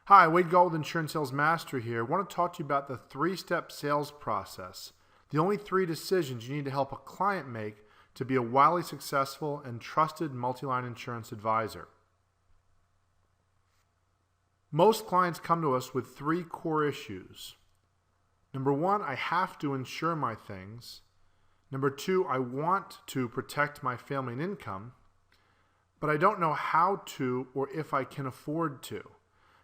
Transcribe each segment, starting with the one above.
Hi, Wade Gold, Insurance Sales Master here. I want to talk to you about the three-step sales process. The only three decisions you need to help a client make to be a wildly successful and trusted multi-line insurance advisor. Most clients come to us with three core issues. Number one, I have to insure my things. Number two, I want to protect my family and income, but I don't know how to or if I can afford to.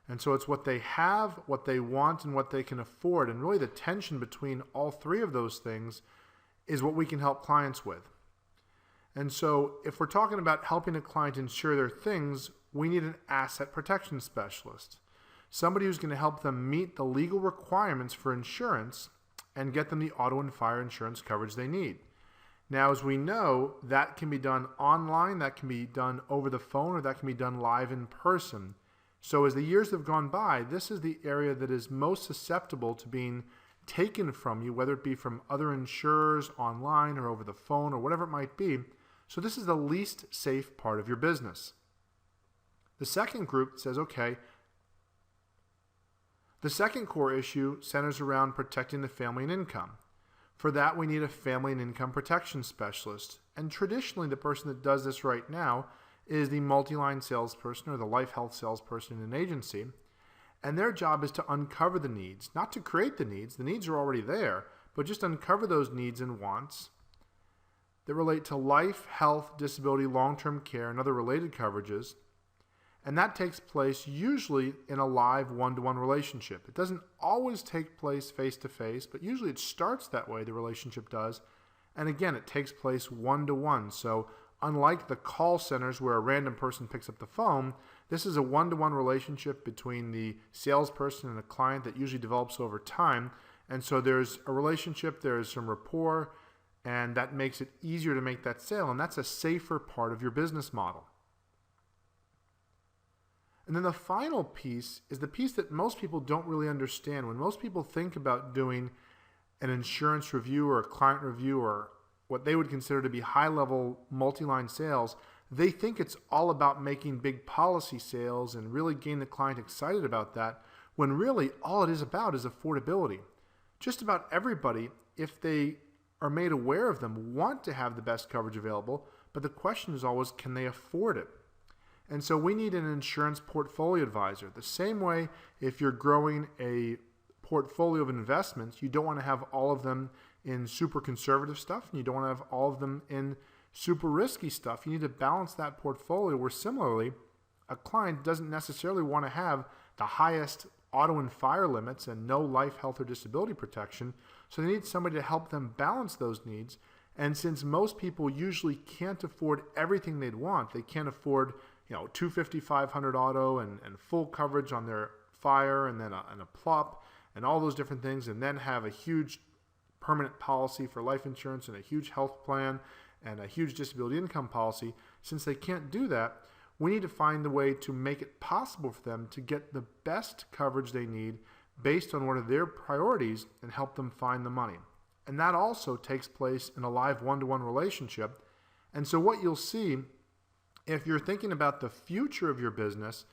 And so it's what they have, what they want, and what they can afford. And really the tension between all three of those things is what we can help clients with. And so if we're talking about helping a client insure their things, we need an asset protection specialist. Somebody who's going to help them meet the legal requirements for insurance and get them the auto and fire insurance coverage they need. Now, as we know, that can be done online, that can be done over the phone, or that can be done live in person. So as the years have gone by, this is the area that is most susceptible to being taken from you, whether it be from other insurers online or over the phone or whatever it might be. So this is the least safe part of your business. The second group says, okay, the second core issue centers around protecting the family and income. For that, we need a family and income protection specialist. And traditionally, the person that does this right now is the multi-line salesperson or the life health salesperson in an agency. And their job is to uncover the needs, not to create the needs. The needs are already there, but just uncover those needs and wants that relate to life, health, disability, long-term care, and other related coverages. And that takes place usually in a live one-to-one relationship. It doesn't always take place face-to-face, but usually it starts that way, the relationship does. And again, it takes place one-to-one. So unlike the call centers where a random person picks up the phone, this is a one-to-one relationship between the salesperson and a client that usually develops over time. And so there's a relationship, there's some rapport, and that makes it easier to make that sale. And that's a safer part of your business model. And then the final piece is the piece that most people don't really understand. When most people think about doing an insurance review or a client review or what they would consider to be high-level multi-line sales, they think it's all about making big policy sales and really getting the client excited about that, when really all it is about is affordability. Just about everybody, if they are made aware of them, want to have the best coverage available, but the question is always, can they afford it? And so we need an insurance portfolio advisor. The same way if you're growing a portfolio of investments, you don't want to have all of them in super conservative stuff, and you don't want to have all of them in super risky stuff. You need to balance that portfolio where similarly, a client doesn't necessarily want to have the highest auto and fire limits and no life, health, or disability protection. So they need somebody to help them balance those needs. And since most people usually can't afford everything they'd want, they can't afford $250, $500 auto and full coverage on their fire and then a PLOP and all those different things, and then have a huge permanent policy for life insurance and a huge health plan and a huge disability income policy. Since they can't do that, we need to find a way to make it possible for them to get the best coverage they need based on what are their priorities and help them find the money. And that also takes place in a live one-to-one relationship. And so what you'll see, if you're thinking about the future of your business,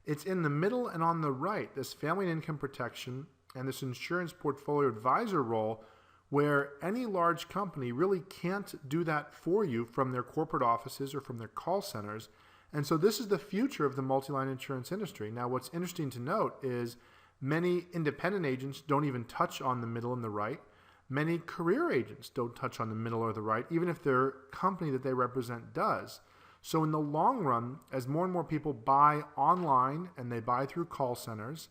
it's in the middle and on the right, this family and income protection and this insurance portfolio advisor role, where any large company really can't do that for you from their corporate offices or from their call centers. And so this is the future of the multi-line insurance industry. Now, what's interesting to note is many independent agents don't even touch on the middle and the right. Many career agents don't touch on the middle or the right, even if their company that they represent does. So in the long run, as more and more people buy online and they buy through call centers,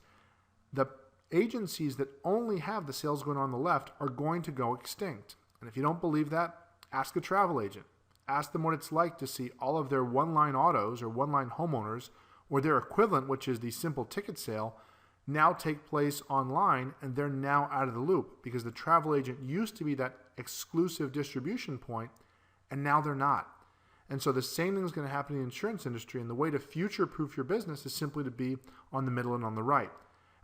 the agencies that only have the sales going on the left are going to go extinct. And if you don't believe that, ask a travel agent. Ask them what it's like to see all of their one-line autos or one-line homeowners or their equivalent, which is the simple ticket sale, now take place online, and they're now out of the loop because the travel agent used to be that exclusive distribution point, and now they're not. And so the same thing is going to happen in the insurance industry, and the way to future-proof your business is simply to be on the middle and on the right.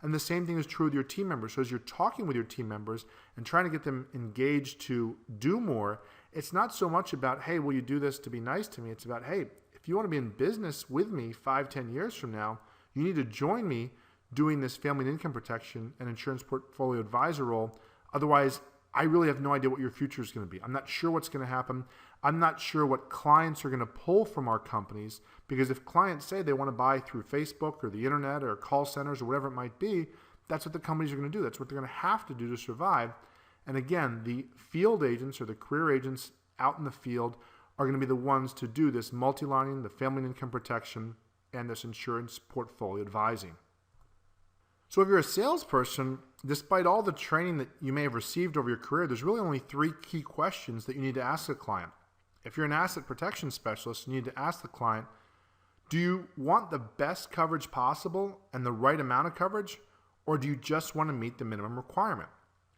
And the same thing is true with your team members. So as you're talking with your team members and trying to get them engaged to do more, it's not so much about, hey, will you do this to be nice to me? It's about, hey, if you want to be in business with me 5-10 years from now, you need to join me doing this family and income protection and insurance portfolio advisor role. Otherwise, I really have no idea what your future is going to be. I'm not sure what's going to happen. I'm not sure what clients are going to pull from our companies, because if clients say they want to buy through Facebook or the internet or call centers or whatever it might be, that's what the companies are going to do. That's what they're going to have to do to survive. And again, the field agents or the career agents out in the field are going to be the ones to do this multi-lining, the family and income protection, and this insurance portfolio advising. So if you're a salesperson, despite all the training that you may have received over your career, there's really only 3 key questions that you need to ask a client. If you're an asset protection specialist, you need to ask the client, do you want the best coverage possible and the right amount of coverage, or do you just want to meet the minimum requirement?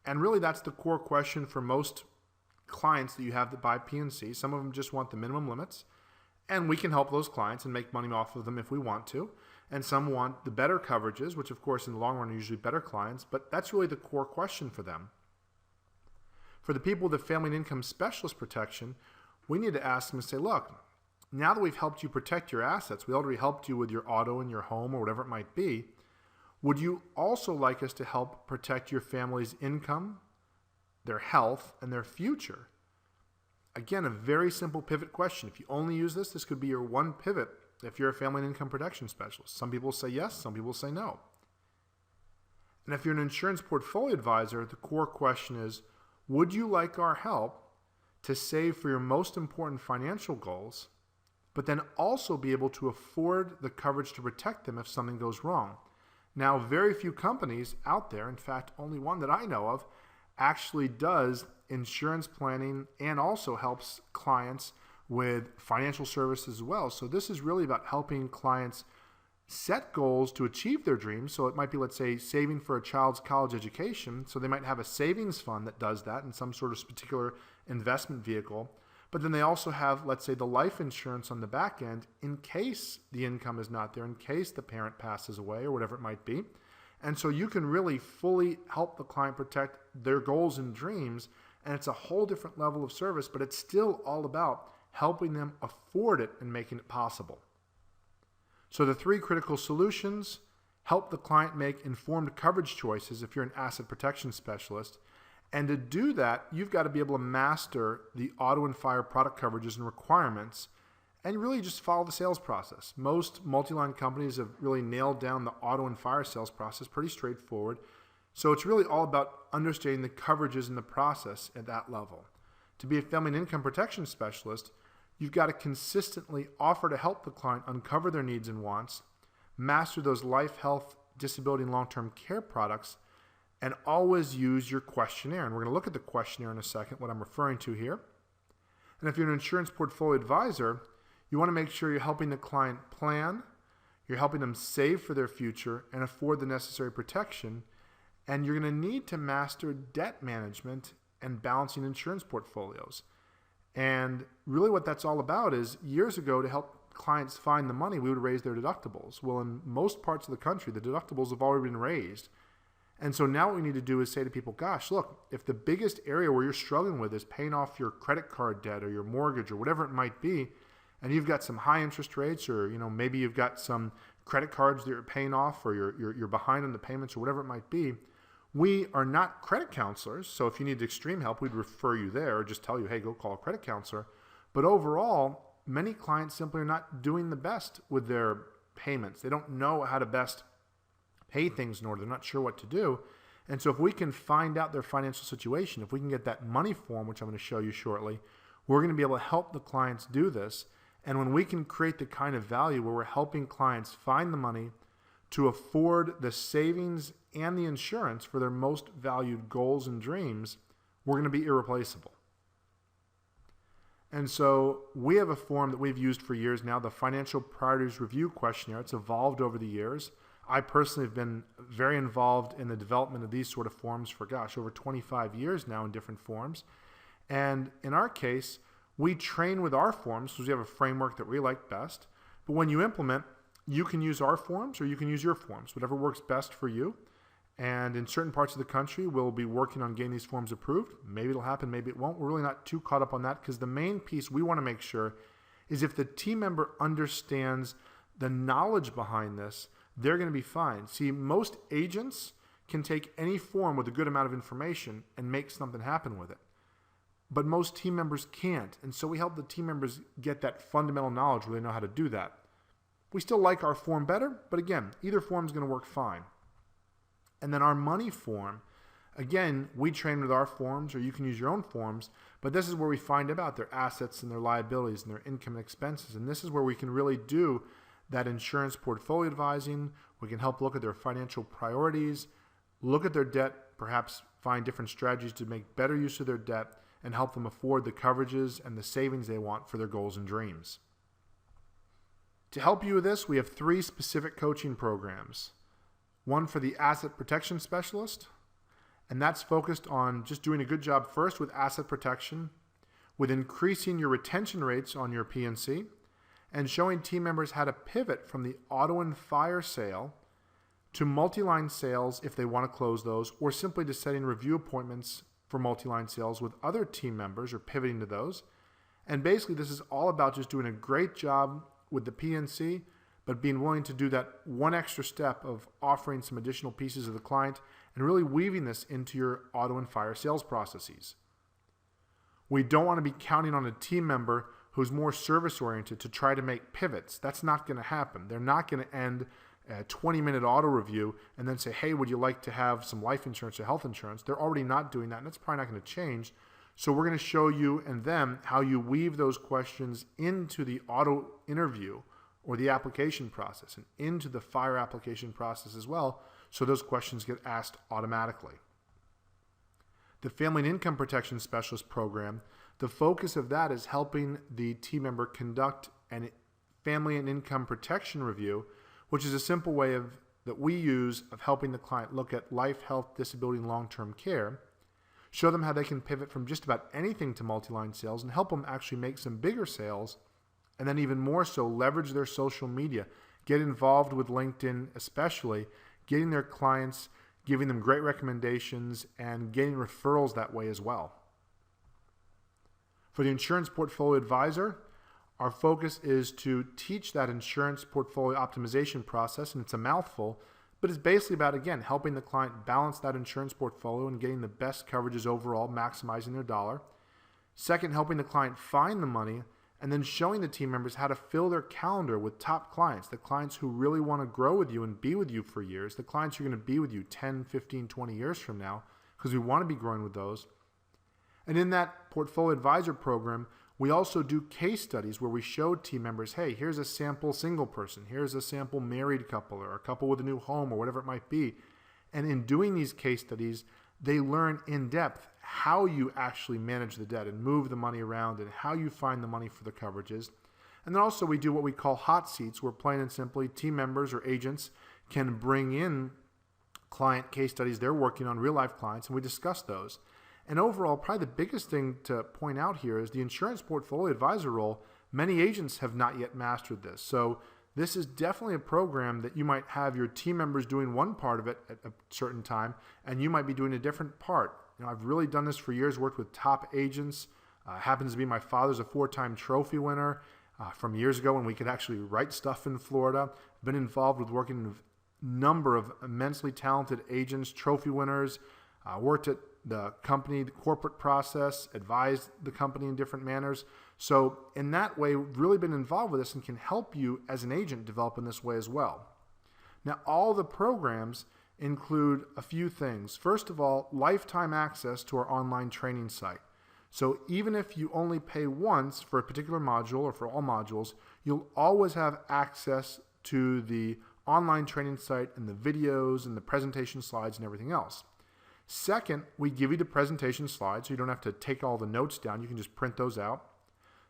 And really that's the core question for most clients that you have that buy P&C. Some of them just want the minimum limits, and we can help those clients and make money off of them if we want to. And some want the better coverages, which of course in the long run are usually better clients, but that's really the core question for them. For the people with the family and income specialist protection, we need to ask them and say, look, now that we've helped you protect your assets, we already helped you with your auto and your home or whatever it might be, would you also like us to help protect your family's income, their health, and their future? Again, a very simple pivot question. If you only use this, this could be your one pivot if you're a family and income protection specialist. Some people say yes, some people say no. And if you're an insurance portfolio advisor, the core question is, would you like our help to save for your most important financial goals, but then also be able to afford the coverage to protect them if something goes wrong? Now, very few companies out there, in fact, only one that I know of, actually does insurance planning and also helps clients with financial services as well. So this is really about helping clients set goals to achieve their dreams. So it might be, let's say, saving for a child's college education. So they might have a savings fund that does that in some sort of particular investment vehicle. But then they also have, let's say, the life insurance on the back end in case the income is not there, in case the parent passes away or whatever it might be. And so you can really fully help the client protect their goals and dreams. And it's a whole different level of service, but it's still all about helping them afford it and making it possible. So the 3 critical solutions: help the client make informed coverage choices if you're an asset protection specialist. And to do that, you've got to be able to master the auto and fire product coverages and requirements and really just follow the sales process. Most multi-line companies have really nailed down the auto and fire sales process, pretty straightforward. So it's really all about understanding the coverages in the process at that level. To be a family and income protection specialist, you've got to consistently offer to help the client uncover their needs and wants, master those life, health, disability, and long-term care products, and always use your questionnaire. And we're going to look at the questionnaire in a second, what I'm referring to here. And if you're an insurance portfolio advisor, you want to make sure you're helping the client plan, you're helping them save for their future and afford the necessary protection, and you're going to need to master debt management and balancing insurance portfolios. And really what that's all about is, years ago, to help clients find the money, we would raise their deductibles. Well, in most parts of the country, the deductibles have already been raised. And so now what we need to do is say to people, gosh, look, if the biggest area where you're struggling with is paying off your credit card debt or your mortgage or whatever it might be, and you've got some high interest rates, or maybe you've got some credit cards that you're paying off, or you're behind on the payments or whatever it might be, we are not credit counselors. So if you need extreme help, we'd refer you there or just tell you, hey, go call a credit counselor. But overall, many clients simply are not doing the best with their payments. They don't know how to best pay things in order. They're not sure what to do. And so if we can find out their financial situation, if we can get that money form, which I'm going to show you shortly, we're going to be able to help the clients do this. And when we can create the kind of value where we're helping clients find the money to afford the savings and the insurance for their most valued goals and dreams, we're going to be irreplaceable. And so we have a form that we've used for years now, the Financial Priorities Review Questionnaire. It's evolved over the years. I personally have been very involved in the development of these sort of forms for, over 25 years now in different forms. And in our case, we train with our forms because we have a framework that we like best. But when you implement, you can use our forms or you can use your forms, whatever works best for you. And in certain parts of the country, we'll be working on getting these forms approved. Maybe it'll happen, maybe it won't. We're really not too caught up on that, because the main piece we want to make sure is if the team member understands the knowledge behind this, they're going to be fine. See, most agents can take any form with a good amount of information and make something happen with it. But most team members can't. And so we help the team members get that fundamental knowledge where they know how to do that. We still like our form better, but again, either form is going to work fine. And then our money form, again, we train with our forms, or you can use your own forms, but this is where we find about their assets and their liabilities and their income and expenses. And this is where we can really do that insurance portfolio advising. We can help look at their financial priorities, look at their debt, perhaps find different strategies to make better use of their debt, and help them afford the coverages and the savings they want for their goals and dreams. To help you with this, we have 3 specific coaching programs. One for the asset protection specialist, and that's focused on just doing a good job first with asset protection, with increasing your retention rates on your P&C, and showing team members how to pivot from the auto and fire sale to multi-line sales if they want to close those, or simply to setting review appointments for multi-line sales with other team members or pivoting to those. And basically this is all about just doing a great job with the P&C, but being willing to do that one extra step of offering some additional pieces of the client and really weaving this into your auto and fire sales processes. We don't want to be counting on a team member who's more service oriented to try to make pivots. That's not going to happen. They're not going to end a 20-minute auto review and then say, hey, would you like to have some life insurance or health insurance? They're already not doing that, and that's probably not going to change. So we're going to show you and them how you weave those questions into the auto interview or the application process and into the fire application process as well, so those questions get asked automatically. The Family and Income Protection Specialist program, the focus of that is helping the team member conduct a family and income protection review, which is a simple way that we use of helping the client look at life, health, disability, and long-term care, show them how they can pivot from just about anything to multi-line sales and help them actually make some bigger sales, and then even more so leverage their social media, get involved with LinkedIn especially, getting their clients, giving them great recommendations, and getting referrals that way as well. For the Insurance Portfolio Advisor, our focus is to teach that insurance portfolio optimization process, and it's a mouthful, but it's basically about, again, helping the client balance that insurance portfolio and getting the best coverages overall, maximizing their dollar. Second, helping the client find the money, and then showing the team members how to fill their calendar with top clients, the clients who really want to grow with you and be with you for years, the clients who are going to be with you 10, 15, 20 years from now, because we want to be growing with those. And in that Portfolio Advisor program, we also do case studies where we show team members, hey, here's a sample single person, here's a sample married couple, or a couple with a new home, or whatever it might be. And in doing these case studies, they learn in depth how you actually manage the debt and move the money around and how you find the money for the coverages. And then also we do what we call hot seats, where plain and simply team members or agents can bring in client case studies they're working on, real life clients, and we discuss those. And overall, probably the biggest thing to point out here is the insurance portfolio advisor role. Many agents have not yet mastered this. So this is definitely a program that you might have your team members doing one part of it at a certain time, and you might be doing a different part. I've really done this for years, worked with top agents. Happens to be my father's a 4-time trophy winner from years ago when we could actually write stuff in Florida. Been involved with working with a number of immensely talented agents, trophy winners, worked at the company, the corporate process, advised the company in different manners. So in that way, really been involved with this and can help you as an agent develop in this way as well. Now, all the programs include a few things. First of all, lifetime access to our online training site. So even if you only pay once for a particular module or for all modules, you'll always have access to the online training site and the videos and the presentation slides and everything else. Second, we give you the presentation slides so you don't have to take all the notes down. You can just print those out.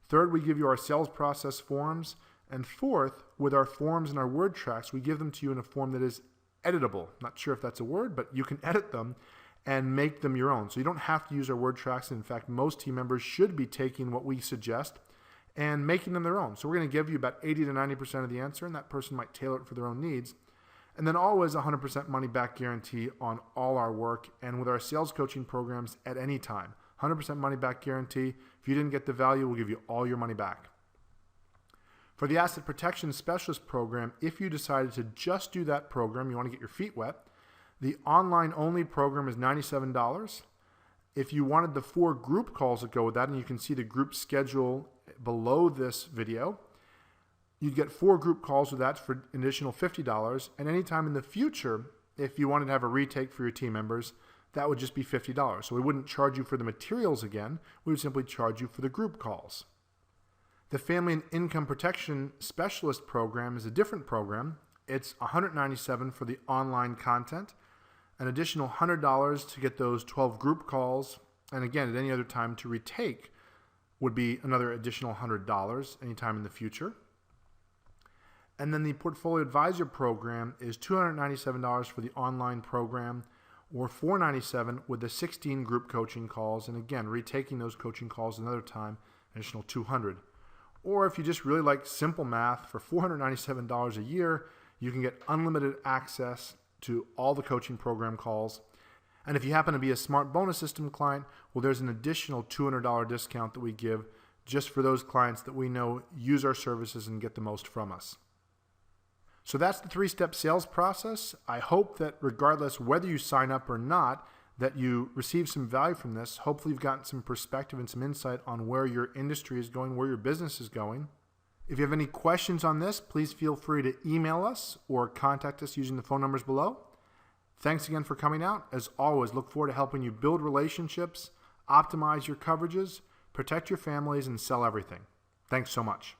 Third, we give you our sales process forms. And fourth, with our forms and our word tracks, we give them to you in a form that is editable. Not sure if that's a word, but you can edit them and make them your own. So you don't have to use our word tracks. In fact, most team members should be taking what we suggest and making them their own. So we're going to give you about 80 to 90% of the answer, and that person might tailor it for their own needs. And then always 100% money back guarantee on all our work and with our sales coaching programs at any time. 100% money back guarantee. If you didn't get the value, we'll give you all your money back. For the Asset Protection Specialist program, if you decided to just do that program, you want to get your feet wet, the online-only program is $97. If you wanted the 4 group calls that go with that, and you can see the group schedule below this video, you'd get 4 group calls with that for an additional $50. And anytime in the future, if you wanted to have a retake for your team members, that would just be $50. So we wouldn't charge you for the materials again. We would simply charge you for the group calls. The Family and Income Protection Specialist program is a different program. It's $197 for the online content, an additional $100 to get those 12 group calls, and again, at any other time to retake would be another additional $100 anytime in the future. And then the Portfolio Advisor program is $297 for the online program, or $497 with the 16 group coaching calls, and again, retaking those coaching calls another time, an additional $200. Or if you just really like simple math, for $497 a year, you can get unlimited access to all the coaching program calls. And if you happen to be a Smart Bonus System client, well, there's an additional $200 discount that we give just for those clients that we know use our services and get the most from us. So that's the 3-step sales process. I hope that regardless whether you sign up or not, that you receive some value from this. Hopefully you've gotten some perspective and some insight on where your industry is going, where your business is going. If you have any questions on this, please feel free to email us or contact us using the phone numbers below. Thanks again for coming out. As always, look forward to helping you build relationships, optimize your coverages, protect your families, and sell everything. Thanks so much.